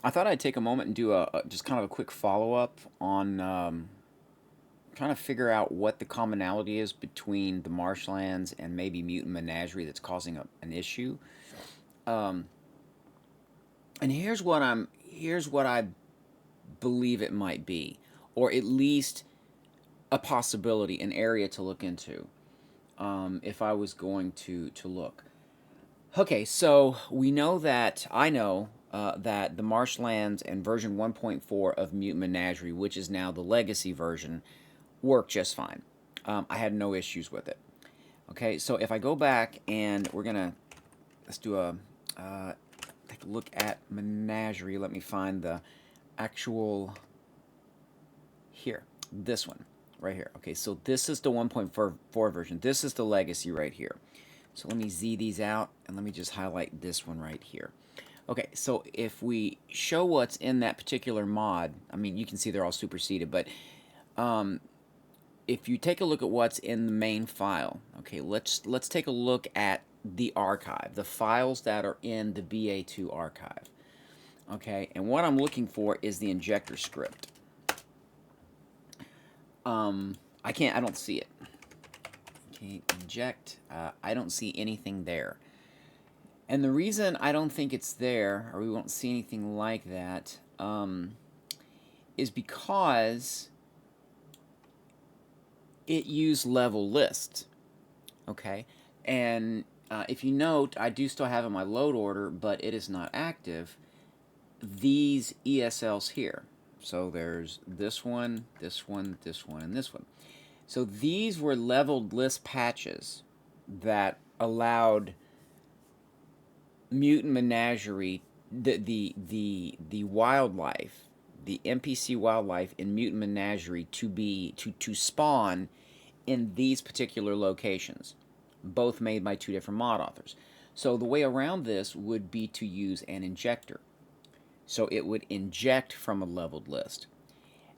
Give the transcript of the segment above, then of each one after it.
I thought I'd take a moment and do just kind of a quick follow up on trying to figure out what the commonality is between the marshlands and maybe mutant menagerie that's causing an issue. Um, and here's what I believe it might be, or at least a possibility, an area to look into. If I was going to look. Okay, so we know that I know that the Marshlands and version 1.4 of Mutant Menagerie, which is now the legacy version, work just fine. I had no issues with it. Okay, so if I go back and let's do take a look at Menagerie. Let me find the actual here, this one right here. Okay, so this is the 1.4 version. This is the legacy right here. So let me Z these out and let me just highlight this one right here. Okay, so if we show what's in that particular mod, I mean, you can see they're all superseded, but um, if you take a look at what's in the main file, okay, let's take a look at the archive, the files that are in the BA2 archive. Okay, and what I'm looking for is the injector script. I don't see it. Okay, inject, I don't see anything there. And the reason I don't think it's there, or we won't see anything like that, is because it used level list. Okay, and if you note, I do still have in my load order, but it is not active. These ESLs here. So there's this one, this one, this one, and this one. So these were leveled list patches that allowed Mutant Menagerie, the wildlife, the NPC wildlife in Mutant Menagerie to spawn in these particular locations, both made by two different mod authors. So the way around this would be to use an injector. So it would inject from a leveled list.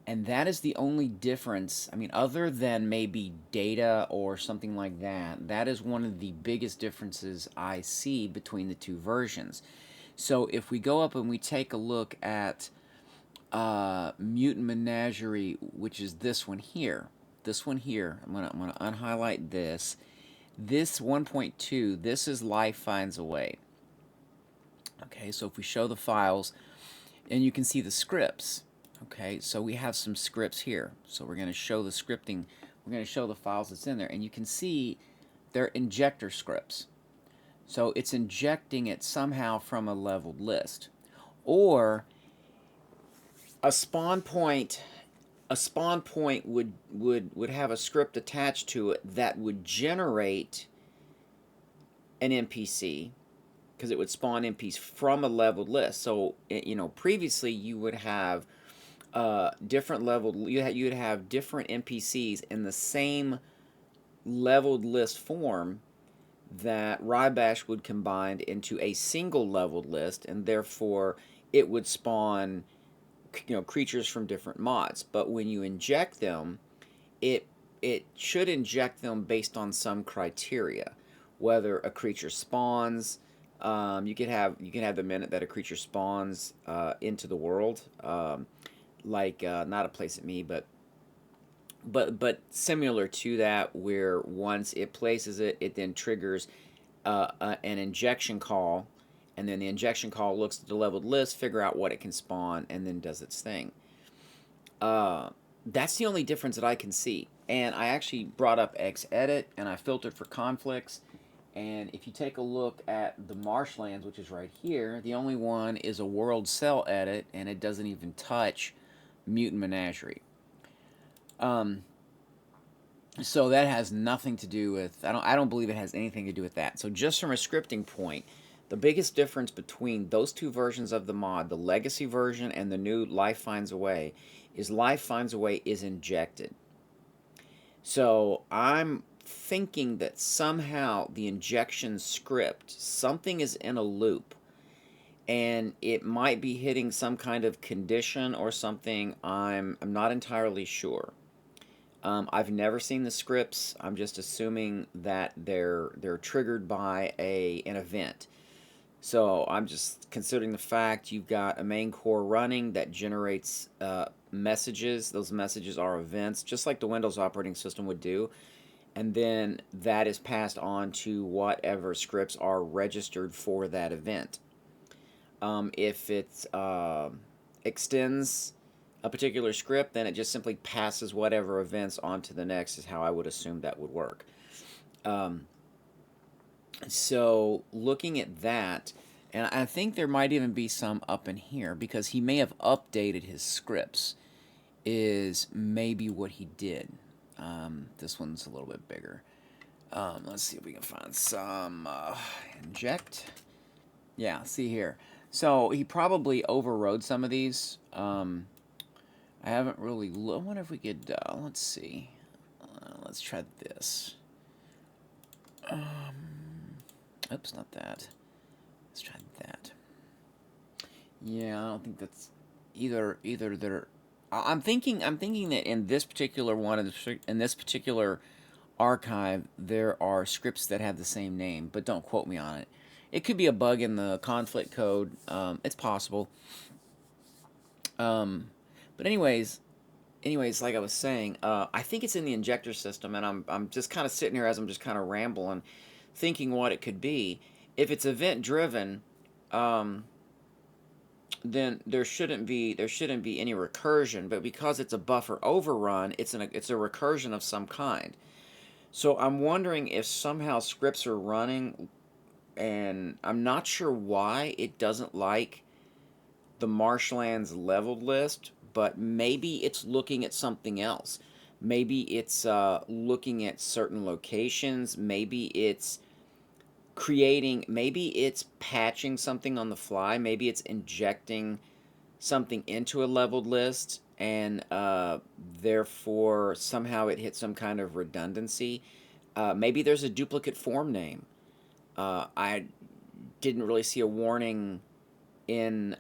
And that is the only difference. I mean, other than maybe data or something like that, that is one of the biggest differences I see between the two versions. So if we go up and we take a look at Mutant Menagerie, which is this one here, I'm gonna unhighlight this. This 1.2, this is Life Finds a Way. Okay, so if we show the files, and you can see the scripts. Okay, so we have some scripts here. So we're going to show the scripting. We're going to show the files that's in there. And you can see they're injector scripts. So it's injecting it somehow from a leveled list. Or a spawn point would have a script attached to it that would generate an NPC, because it would spawn NPCs from a leveled list. So, you know, previously you would have different leveled, you'd have different NPCs in the same leveled list form that Rybash would combine into a single leveled list, and therefore it would spawn, you know, creatures from different mods. But when you inject them, it should inject them based on some criteria, whether a creature spawns. You can have the minute that a creature spawns into the world, not a place at me, but similar to that, where once it places it, it then triggers an injection call, and then the injection call looks at the leveled list, figure out what it can spawn, and then does its thing. That's the only difference that I can see. And I actually brought up Xedit, and I filtered for conflicts. And if you take a look at the Marshlands, which is right here, the only one is a world cell edit, and it doesn't even touch Mutant Menagerie. So that has nothing to do with, I don't believe it has anything to do with that. So just from a scripting point, the biggest difference between those two versions of the mod, the legacy version and the new Life Finds a Way, is Life Finds a Way is injected. So I'm thinking that somehow the injection script, something is in a loop, and it might be hitting some kind of condition or something. I'm not entirely sure. I've never seen the scripts. I'm just assuming that they're triggered by an event. So I'm just considering the fact you've got a main core running that generates messages. Those messages are events, just like the Windows operating system would do. And then that is passed on to whatever scripts are registered for that event. If it extends a particular script, then it just simply passes whatever events on to the next, is how I would assume that would work. Um, so looking at that, and I think there might even be some up in here because he may have updated his scripts, is maybe what he did. This one's a little bit bigger. Let's see if we can find some inject. Yeah, see here. So he probably overrode some of these. I haven't really I wonder if we could, let's see. Let's try this. Oops, not that. Let's try that. Yeah, I don't think that's either they're I'm thinking that in this particular one, in this particular archive, there are scripts that have the same name, but don't quote me on it. It could be a bug in the conflict code. It's possible. Um, but anyways, like I was saying, I think it's in the injector system, and I'm just kind of sitting here as I'm just kind of rambling, thinking what it could be. If it's event driven, um, then there shouldn't be any recursion. But because it's a buffer overrun, it's a recursion of some kind. So I'm wondering if somehow scripts are running, and I'm not sure why it doesn't like the Marshlands leveled list, but maybe it's looking at something else. Maybe it's looking at certain locations. Maybe it's maybe it's patching something on the fly. Maybe it's injecting something into a leveled list, and therefore somehow it hits some kind of redundancy. Maybe there's a duplicate form name. I didn't really see a warning in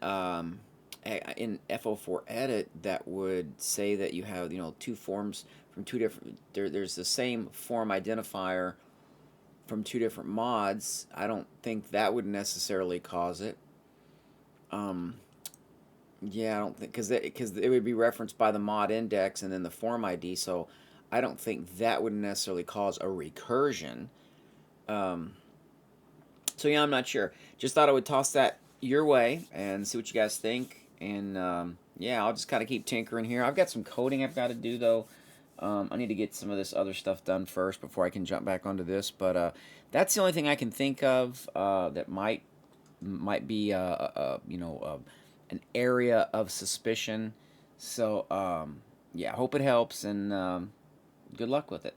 in FO4 edit that would say that you have two forms from two different. There's the same form identifier from two different mods. I don't think that would necessarily cause it. Um, yeah, I don't think because it would be referenced by the mod index and then the form ID. So I don't think that would necessarily cause a recursion. Um, so yeah, I'm not sure. Just thought I would toss that your way and see what you guys think. And yeah, I'll just kind of keep tinkering here. I've got some coding I've got to do though. I need to get some of this other stuff done first before I can jump back onto this. But that's the only thing I can think of that might be an area of suspicion. So yeah, hope it helps, and good luck with it.